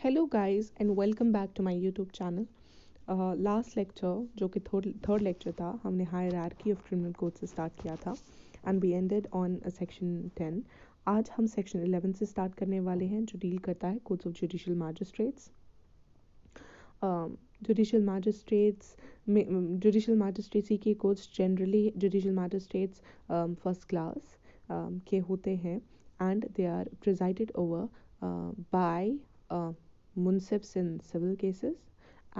Hello guys and welcome back to my YouTube channel. Last lecture जो कि third lecture था, हमने hierarchy of criminal code से start किया था and we ended on section 10। आज हम सेक्शन 11 से स्टार्ट करने वाले हैं जो डील करता है codes of judicial magistrates. Judicial magistrates में जुडिशियल मैजिस्ट्रेसी के codes generally judicial magistrates first class के होते हैं and they are presided over by munsifs in civil cases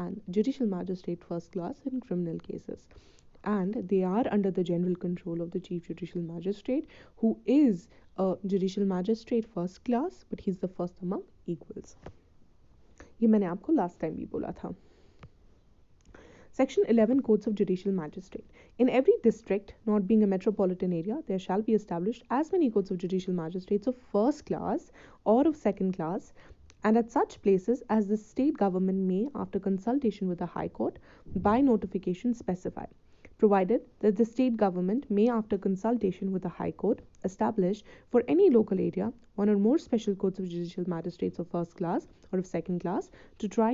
and judicial magistrate first class in criminal cases, and they are under the general control of the chief judicial magistrate, who is a judicial magistrate first class but he's the first among equals. ये मैंने आपको last time भी बोला था. Section 11 Codes of Judicial Magistrate. In every district, not being a metropolitan area, there shall be established as many codes of judicial magistrates of first class or of second class, and at such places as the state government may, after consultation with the High Court, by notification specify, provided that the state government may, after consultation with the High Court, establish for any local area one or more special codes of judicial magistrates of first class or of second class to try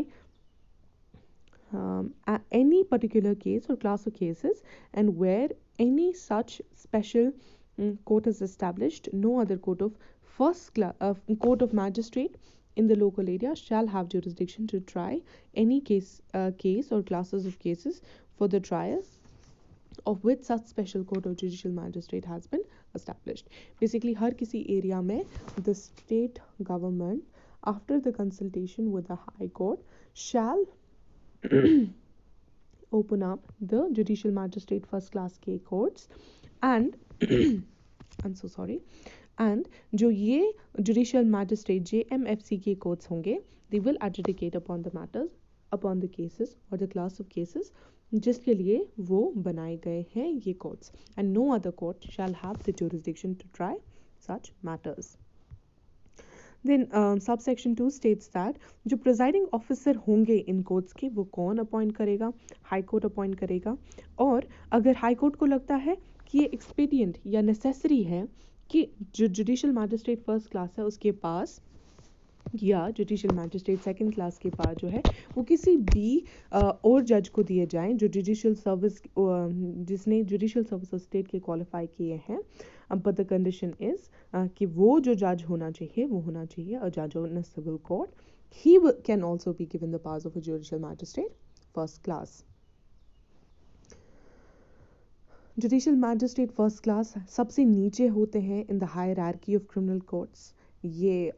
any particular case or class of cases, and where any such special court is established, no other court of court of magistrate in the local area shall have jurisdiction to try any case or classes of cases for the trial of which such special court of judicial magistrate has been established. Basically, हर किसी area में the state government, after the consultation with the High Court, shall open up the judicial magistrate first class के courts and I'm so sorry, and जो ये judicial magistrate JMFC के courts होंगे, they will adjudicate upon the matters, upon the cases or the class of cases जिसके लिए वो बनाए गए हैं ये courts, and no other court shall have the jurisdiction to try such matters. Then subsection 2 states that जो presiding officer होंगे इन courts के वो कौन अपॉइंट करेगा? हाई कोर्ट अपॉइंट करेगा. और अगर हाई कोर्ट को लगता है कि ये एक्सपीडियंट या नेसेसरी है कि जो जुडिशियल मैजिस्ट्रेट फर्स्ट क्लास है उसके पास या जुडिशियल मैजिस्ट्रेट सेकंड क्लास के पास जो है वो किसी भी और जज को दिए जाएं जो जुडिशियल सर्विस जिसने जुडिशियल सर्विस ऑफ स्टेट के क्वालिफाई किए हैं, बट द कंडीशन इज कि वो जो जज होना चाहिए वो होना चाहिए अ जज on a civil court. He can also be given the powers of a judicial magistrate first class. Judicial magistrate first class सबसे नीचे होते हैं in the hierarchy of criminal courts. ये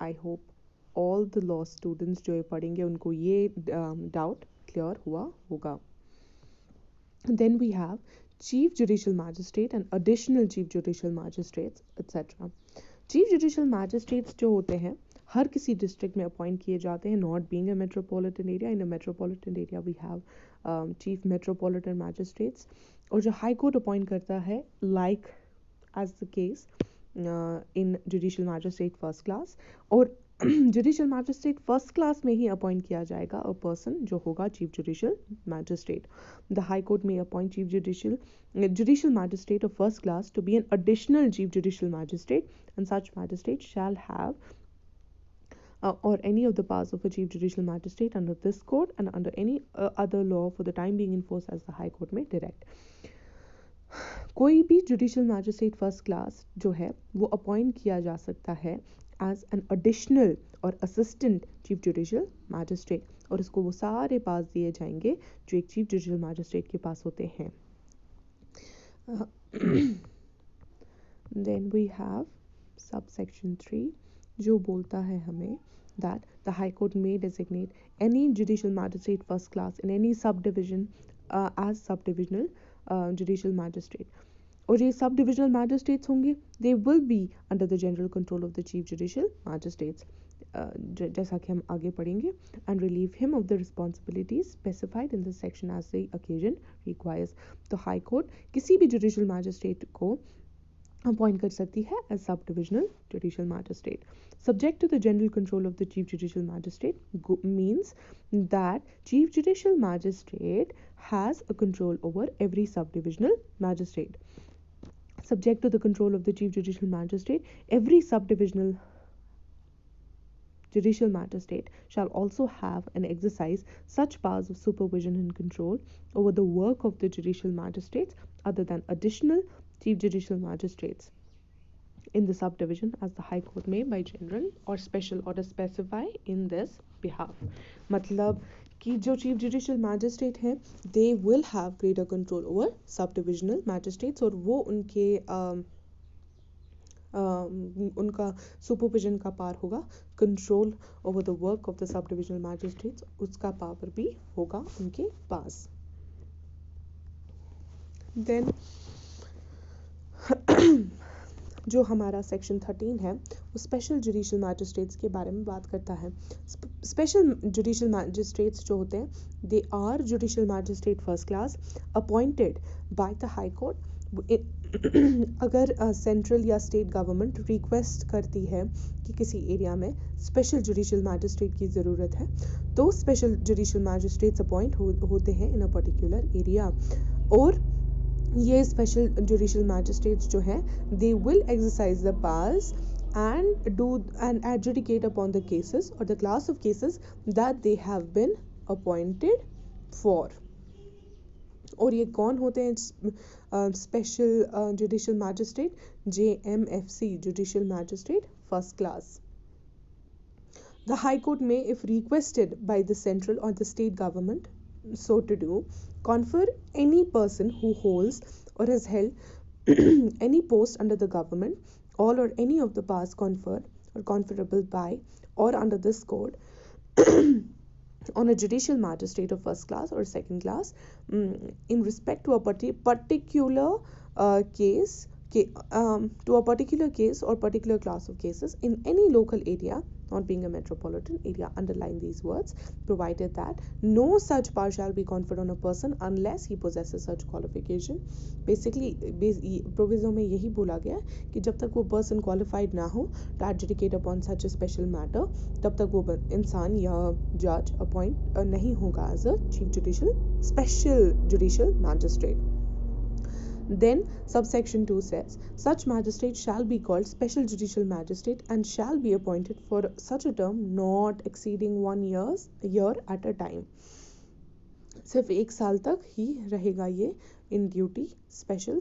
I hope all the law students जो ये पढ़ेंगे उनको ये डाउट क्लियर हुआ होगा. Then we have chief judicial magistrate and additional chief judicial magistrates etcetera. Chief judicial magistrates जो होते हैं हर किसी डिस्ट्रिक्ट में अपॉइंट किए जाते हैं, not being a metropolitan area. In a metropolitan area we have chief metropolitan magistrates. और जो हाई कोर्ट अपॉइंट करता है like as the case in judicial magistrate first class, और जुडिशियल मैजिस्ट्रेट फर्स्ट क्लास में ही अपॉइंट किया जाएगा a person जो होगा chief judicial magistrate. The high court में appoint chief judicial magistrate of first class to be an additional chief judicial magistrate, and such magistrate shall have or any of the powers of a chief judicial magistrate under this court and under any other law for the time being in force as the high court may direct. कोई भी judicial magistrate first class जो है वो appoint किया जा सकता है as an additional और असिस्टेंट चीफ जुडिशियल मैजिस्ट्रेट, और उसको वो सारे पास दिए जाएंगे जो एक चीफ जुडिशियल मैजिस्ट्रेट के पास होते हैं. देन वी हैव सबसेक्शन 3 जो बोलता है हमें that the High Court may designate any judicial magistrate first class in any subdivision as subdivisional judicial magistrate. और ये subdivisional magistrates होंगे, they will be under the general control of the chief judicial magistrates, जैसा कि हम आगे पढ़ेंगे, and relieve him of the responsibilities specified in this section as the occasion requires. तो High Court किसी भी judicial magistrate को अपॉइंट कर सकती है as subdivisional judicial magistrate. Subject to the general control of the chief judicial magistrate means that chief judicial magistrate has a control over every subdivisional magistrate. Subject to the control of the chief judicial magistrate, every subdivisional judicial magistrate shall also have and exercise such powers of supervision and control over the work of the judicial magistrates other than additional chief judicial magistrates in the subdivision as the High Court may by general or special order specify in this behalf. मतलब कि जो chief judicial magistrate हैं they will have greater control over sub divisional magistrates और वो उनका supervision का power होगा control over the work of the sub divisional magistrates उसका पावर भी होगा उनके पास. देन जो हमारा सेक्शन 13 है वो स्पेशल जुडिशियल मैजिस्ट्रेट्स के बारे में बात करता है. स्पेशल जुडिशियल मैजिस्ट्रेट्स जो होते हैं they are judicial magistrate first class appointed by the high court. अगर सेंट्रल या स्टेट गवर्नमेंट रिक्वेस्ट करती है कि किसी एरिया में स्पेशल जुडिशियल मैजिस्ट्रेट की ज़रूरत है तो स्पेशल जुडिशियल मैजिस्ट्रेट्स अपॉइंट होते हैं इन अ पर्टिकुलर एरिया. और ये स्पेशल जुडिशियल मैजिस्ट्रेट्स जो हैं they will exercise the powers and do and adjudicate upon the cases or the class of cases that they have been appointed for. और ये कौन होते हैं special judicial magistrate JMFC judicial magistrate first class. The High Court may, if requested by the central or the state government so to do, confer any person who holds or has held any post under the government all or any of the powers conferred or conferable by or under this code on a judicial magistrate of first class or second class in respect to a particular case to a particular case or particular class of cases in any local area not being a metropolitan area. Underline these words. Provided that no such power shall be conferred on a person unless he possesses such qualification. Basically proviso में यही बोला गया कि जब तक वो person qualified ना हो to adjudicate upon such a special matter तब तक वो इंसान या judge appoint नहीं होगा as a chief judicial special judicial magistrate. Then subsection 2 says such magistrate shall be called special judicial magistrate and shall be appointed for such a term not exceeding 1 year at a time. सिर्फ 1 साल तक ही रहेगा ये in duty special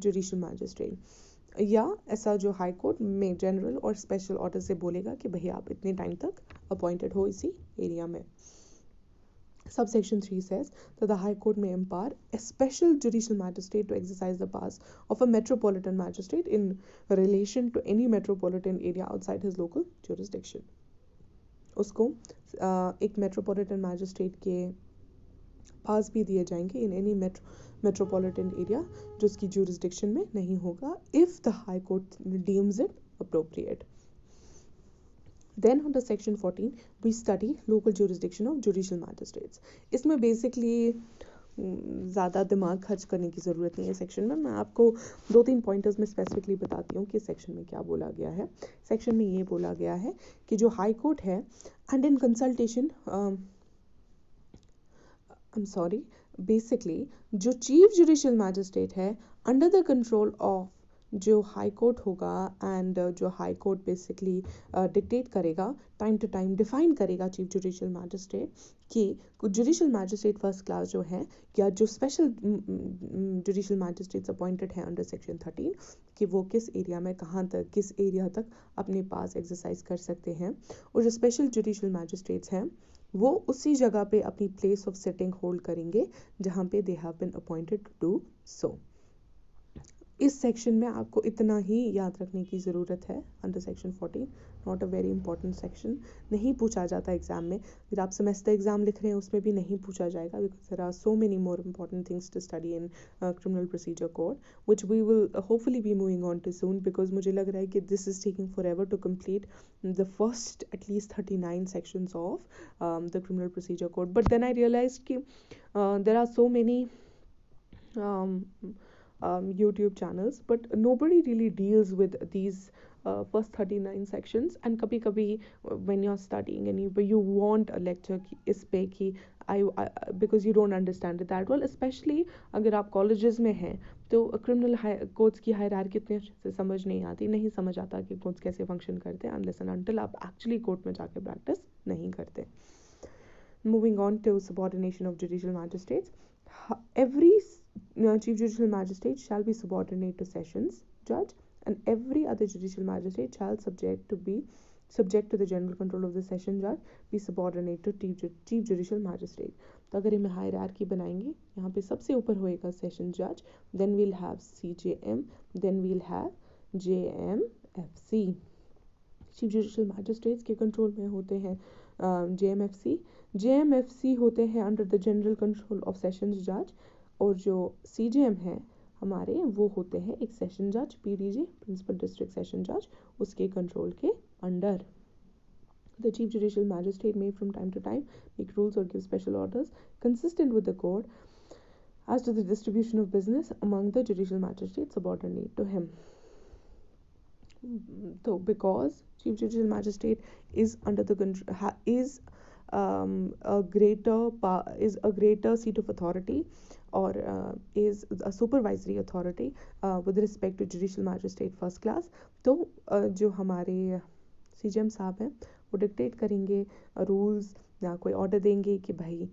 judicial magistrate. या ऐसा जो high court में general और स्पेशल ऑर्डर से बोलेगा कि भैया आप इतने टाइम तक अपॉइंटेड हो इसी एरिया में. Subsection 3 says that the High Court may empower a special judicial magistrate to exercise the powers of a metropolitan magistrate in relation to any metropolitan area outside his local jurisdiction. उसको एक metropolitan magistrate के पास भी दिए जाएंगे in any metropolitan area जो उसकी jurisdiction में नहीं होगा if the High Court deems it appropriate. Then under section 14 we study local jurisdiction of judicial magistrates. इसमें basically ज़्यादा दिमाग खर्च करने की ज़रूरत नहीं है सेक्शन में. मैं आपको 2-3 पॉइंटर्स में स्पेसिफिकली बताती हूँ कि सेक्शन में क्या बोला गया है. सेक्शन में ये बोला गया है कि जो हाई कोर्ट है एंड इन कंसल्टेशन बेसिकली जो चीफ जुडिशियल मैजिस्ट्रेट है अंडर द कंट्रोल ऑफ जो हाई कोर्ट होगा एंड जो हाई कोर्ट बेसिकली डिक्टेट करेगा टाइम टू टाइम डिफाइन करेगा चीफ जुडिशियल मैजिस्ट्रेट कि जुडिशियल मैजिस्ट्रेट फर्स्ट क्लास जो है या जो स्पेशल जुडिशियल मैजिस्ट्रेट्स अपॉइंटेड हैं अंडर सेक्शन 13 कि वो किस एरिया में कहाँ तक किस एरिया तक अपने पास एक्सरसाइज कर सकते हैं. और जो स्पेशल जुडिशियल मैजिस्ट्रेट्स हैं वो उसी जगह पे अपनी प्लेस ऑफ सिटिंग होल्ड करेंगे जहाँ पे they have been appointed to do so. इस सेक्शन में आपको इतना ही याद रखने की ज़रूरत है under section 14. Not a very important section. नहीं पूछा जाता एग्जाम में. अगर आप सेमेस्टर एग्जाम लिख रहे हैं उसमें भी नहीं पूछा जाएगा because there are so many more important things to study in criminal procedure code which we will hopefully be moving on to soon because मुझे लग रहा है कि this is taking forever to complete the first at least 39 sections of the criminal procedure code. But then I realised कि there are so many YouTube channels but nobody really deals with these first 39 sections, and कभी कभी when you're studying and you want a lecture इस पे कि because you don't understand it that well, especially अगर आप colleges में हैं तो criminal codes की hierarchy इतने अच्छे से समझ नहीं आती, नहीं समझ आता कि codes कैसे function करते हैं unless and until आप actually court में जाके practice नहीं करते. Moving on to subordination of judicial magistrates. Every chief judicial magistrate shall be subordinate to sessions judge, and every other judicial magistrate shall subject to the general control of the session judge, be subordinate to chief judicial magistrate. तो अगर हम hierarchy बनाएंगे, यहाँ पे सबसे ऊपर होएगा session जज, then we'll have CJM, then we'll have JMFC. Chief judicial magistrates के कंट्रोल में होते हैं JMFC होते हैं under the general control of sessions जज, और जो CJM है हमारे वो होते हैं एक सेशन जज PDJ प्रिंसिपल डिस्ट्रिक्ट सेशन जज, उसके कंट्रोल के under. The Chief Judicial Magistrate may from time to time make rules or give special orders consistent with the code as to the distribution of business among the judicial magistrates subordinate to him. So because Chief Judicial Magistrate is under the is a greater seat of authority, or is a supervisory authority with respect to judicial magistrate first class, तो जो हमारे CJM साहब हैं वो dictate करेंगे rules या कोई order देंगे कि भाई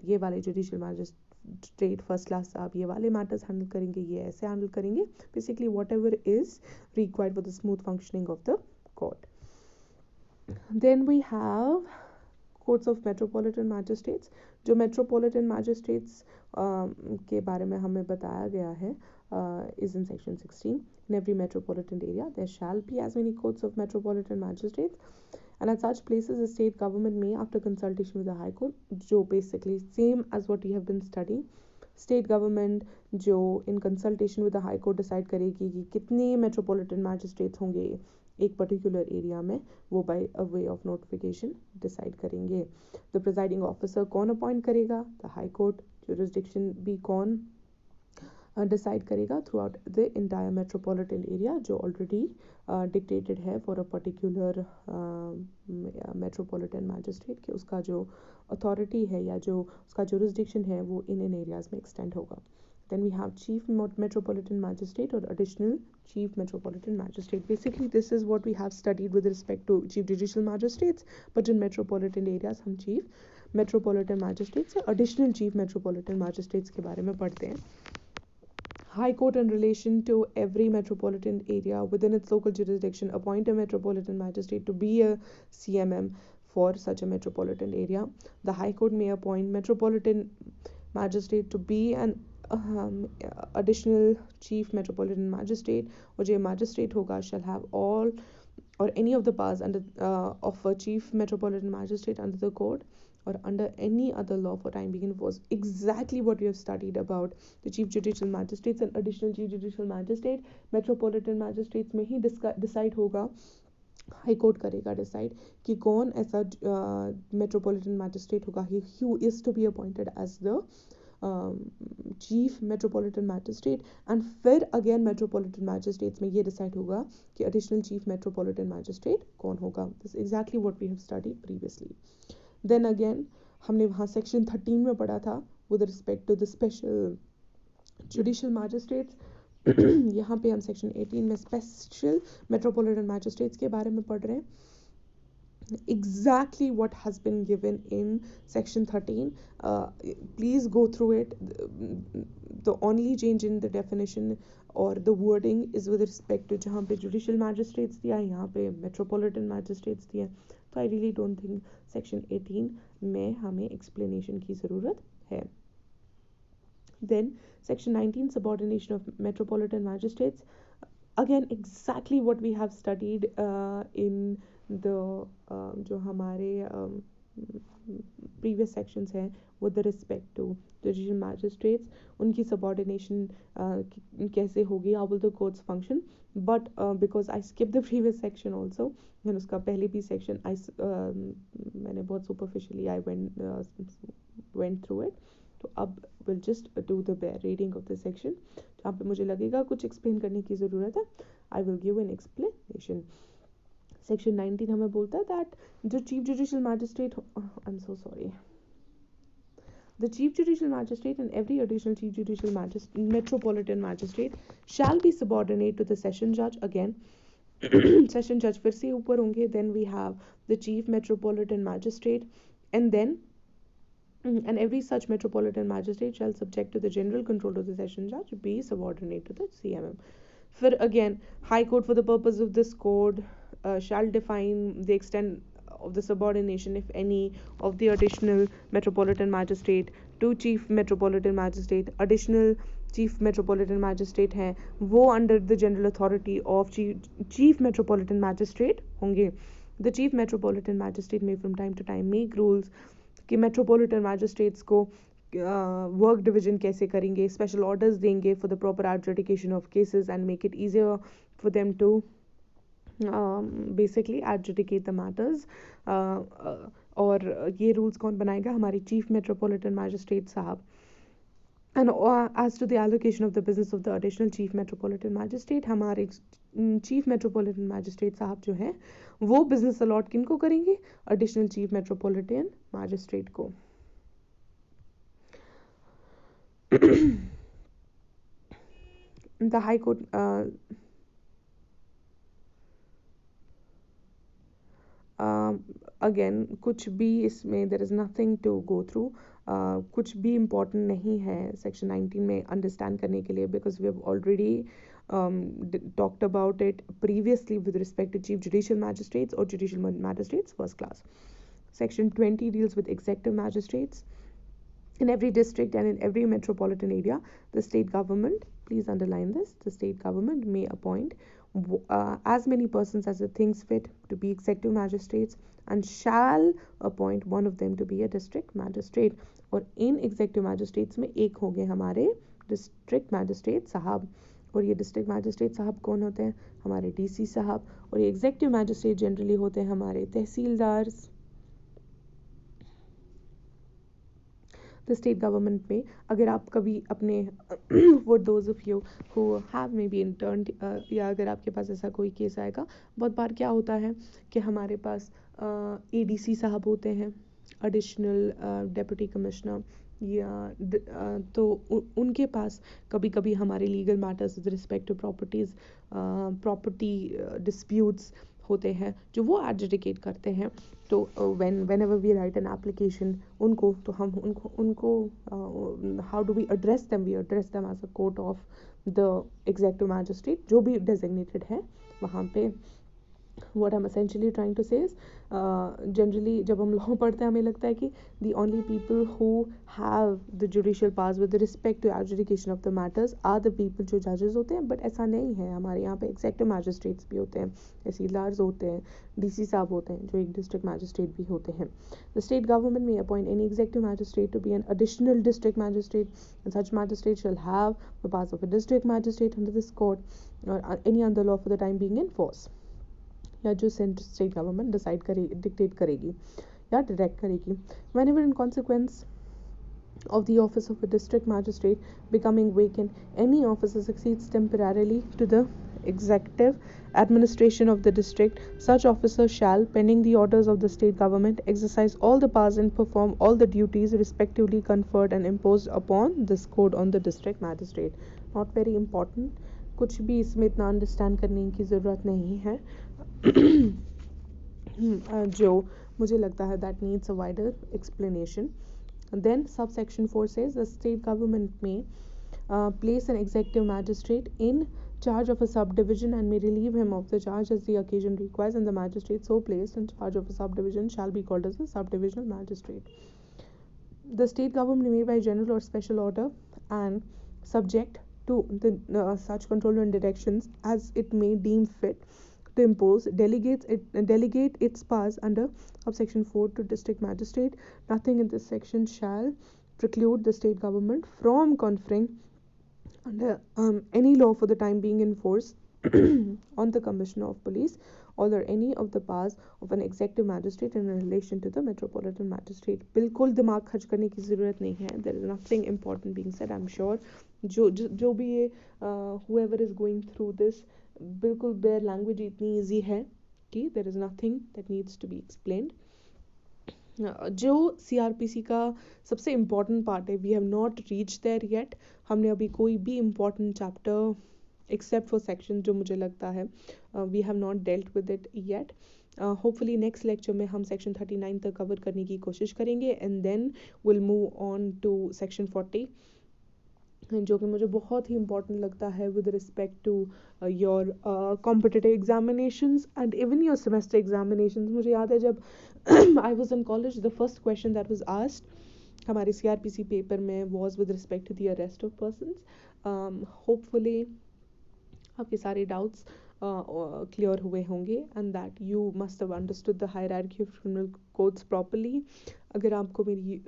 ये वाले जुडिशियल मैजिस्ट्रेट फर्स्ट क्लास साहब ये वाले मैटर्स हैंडल करेंगे, ये ऐसे हैंडल करेंगे, basically whatever is required for the smooth functioning of the court. Then we have courts of metropolitan magistrates. जो मेट्रोपॉलिटन मैजिस्ट्रेट्स के बारे में हमें बताया गया है is in section 16. In every metropolitan area there shall be as many courts of metropolitan magistrates, and at such places the state government may, after consultation with the high court, जो basically same as what you have been studying, state government जो in consultation with the high court decide करेगी कि कितने metropolitan magistrates होंगे एक particular area में, वो by a way of notification decide करेंगे. द प्रिजाइडिंग ऑफिसर कौन अपॉइंट करेगा, द हाई कोर्ट. ज्यूरिसडिक्शन भी कौन डिसाइड करेगा throughout the entire metropolitan area, जो ऑलरेडी डिक्टेटेड है for a particular metropolitan magistrate कि उसका जो अथॉरिटी है या जो उसका ज्यूरिसडिक्शन है वो इन एरियाज में एक्सटेंड होगा. Then we have Chief Metropolitan Magistrate or Additional Chief Metropolitan Magistrate. Basically, this is what we have studied with respect to Chief Judicial Magistrates, but in metropolitan areas हम Chief Metropolitan Magistrates या Additional Chief Metropolitan Magistrates के बारे में पढ़ते हैं. High Court in relation to every metropolitan area within its local jurisdiction appoint a Metropolitan Magistrate to be a CMM for such a metropolitan area. The High Court may appoint Metropolitan Magistrate to be an additional Chief Metropolitan Magistrate, or जो magistrate होगा shall have all or any of the powers under of a Chief Metropolitan Magistrate under the code or under any other law for time being enforced. Exactly what we have studied about the Chief Judicial Magistrates and Additional Chief Judicial Magistrate. Metropolitan Magistrates में ही decide होगा, high court करेगा decide कि कौन ऐसा metropolitan magistrate होगा who is to be appointed as the chief metropolitan magistrate, and फिर again metropolitan magistrates में ये डिसाइड होगा कि एडिशनल चीफ मेट्रोपॉलिटन मैजिस्ट्रेट कौन होगा. This exactly what we have studied previously. Then again हमने वहाँ सेक्शन 13 में पढ़ा था with respect to the special judicial magistrates. यहाँ पे हम सेक्शन 18 में स्पेशल मेट्रोपॉलिटन मैजिस्ट्रेट्स के बारे में पढ़ रहे हैं. Exactly what has been given in section 13. Please go through it. The only change in the definition or the wording is with respect to जहाँ पे judicial magistrates दिया है, यहाँ पे metropolitan magistrates दिया है. तो I really don't think section 18 में हमें explanation की ज़रूरत है. Then section 19, subordination of metropolitan magistrates. Again, exactly what we have studied in the जो हमारे previous sections हैं with respect to judicial magistrates, उनकी subordination कैसे होगी, how will the courts function. But because I skipped the previous section also, मैंने उसका पहले भी section मैंने बहुत superficially I went through it. तो अब we'll just do the bare reading of the section. जहाँ पे मुझे लगेगा कुछ explain करने की ज़रूरत है, I will give an explanation. Section 19 हमें बोलता है that the Chief Judicial Magistrate, I'm so sorry, the Chief Judicial Magistrate and every additional Chief Judicial Metropolitan Magistrate shall be subordinate to the Session Judge. Again, Session Judge फिर से ऊपर होंगे. Then we have the Chief Metropolitan Magistrate, and then and every such Metropolitan Magistrate shall, subject to the general control of the Session Judge, be subordinate to the CMM. For again, High Court, for the purpose of this code, shall define the extent of the subordination, if any, of the additional Metropolitan Magistrate to Chief Metropolitan Magistrate. Additional Chief Metropolitan Magistrate हैं वो under the general authority of Chief Metropolitan Magistrate होंगे. The Chief Metropolitan Magistrate may from time to time make rules कि Metropolitan Magistrates को work division कैसे करेंगे, special orders देंगे for the proper adjudication of cases and make it easier for them to basically adjudicate the matters. और ये rules कौन बनाएगा? हमारे चीफ मेट्रोपॉलिटन मैजिस्ट्रेट साहब. And as to the allocation of the business of the additional chief metropolitan magistrate, हमारे chief metropolitan magistrate साहब जो हैं वो बिजनेस अलॉट किन को करेंगे? एडिशनल चीफ मेट्रोपॉलिटन मैजिस्ट्रेट को. The High Court again कुछ भी इसमें there is nothing to go through. कुछ भी important नहीं है section 19 में understand करने के लिए, because we have already talked about it previously with respect to Chief Judicial Magistrates or Judicial Magistrates first class. Section 20 deals with executive magistrates. In every district and in every metropolitan area, the state government, please underline this, the state government may appoint as many persons as it thinks fit to be executive magistrates and shall appoint one of them to be a district magistrate. और इन executive magistrates में एक होंगे हमारे district magistrate साहब. और ये district magistrate साहब कौन होते हैं? हमारे DC साहब. और ये executive magistrate generally होते हैं हमारे तहसीलदार. The state government में अगर आप कभी अपने for those of you who have maybe interned या अगर आपके पास ऐसा कोई केस आएगा, बहुत बार क्या होता है कि हमारे पास ADC साहब होते हैं, एडिशनल डेप्यूटी कमिश्नर, या तो उनके पास कभी कभी हमारे legal matters with respect to property disputes होते हैं जो वो एडजुडिकेट करते हैं. तो whenever we write an application उनको तो हम उनको how do we address them? We address them as a court of the executive magistrate जो भी designated है वहाँ पे. What I'm essentially trying to say is generally जब हम law पढ़ते हैं हमें लगता है कि the only people who have the judicial powers with respect to adjudication of the matters are the people जो judges होते हैं, but ऐसा नहीं है. हमारे यहाँ पे executive magistrates भी होते हैं, तहसीलदार होते हैं, DC साहब होते हैं जो एक district magistrate भी होते हैं. The state government may appoint any executive magistrate to be an additional district magistrate, and such magistrate shall have the powers of a district magistrate under this court or any other law for the time being in force. या जो state government decide करेगी, dictate करेगी या direct करेगी. Whenever in consequence of the office of a district magistrate becoming vacant, any officer succeeds temporarily to the executive administration of the district, such officer shall, pending the orders of the state government, exercise all the powers and perform all the duties respectively conferred and imposed upon this code on the district magistrate. Not very important. कुछ भी इसमें इतना understand करने की ज़रूरत नहीं है जो मुझे लगता है that needs a wider explanation. Then subsection 4 says the state government may place an executive magistrate in charge of a subdivision and may relieve him of the charge as the occasion requires, and the magistrate so placed in charge of a subdivision shall be called as a subdivisional magistrate. The state government may by general or special order and subject to the such control and directions as it may deem fit to impose, delegate its powers under subsection 4 to district magistrate. Nothing in this section shall preclude the state government from conferring under any law for the time being in force on the commissioner of police or any of the powers of an executive magistrate in relation to the metropolitan magistrate. बिल्कुल दिमाग खर्च करने की ज़रूरत नहीं है. There is nothing important being said. I'm sure जो भी ये whoever is going through this बिल्कुल बेयर लैंग्वेज इतनी ईजी है कि there is nothing that needs to be explained. जो CRPC का सबसे इम्पॉर्टेंट पार्ट है, we have not reach there yet. हमने अभी कोई भी important chapter except for section जो मुझे लगता है we have not dealt with it yet. Hopefully next lecture में हम सेक्शन 39 तक कवर करने की कोशिश करेंगे and then will move on to section 40, जो कि मुझे बहुत ही इम्पॉर्टेंट लगता है with respect to your competitive examinations and even your semester examinations. मुझे याद है जब I was in college, the first question that was asked हमारे CRPC पेपर में was with respect to the arrest of persons. Hopefully आपके सारे doubts clear हुए होंगे and that you must have understood the hierarchy of criminal codes properly. अगर आपको मेरी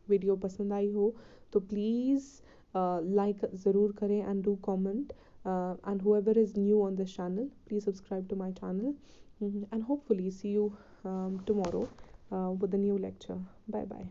video पसंद आई हो तो प्लीज़ लाइक ज़रूर करें and do comment, and whoever is new on this channel, please subscribe to my channel. And hopefully see you tomorrow with a new lecture. Bye bye.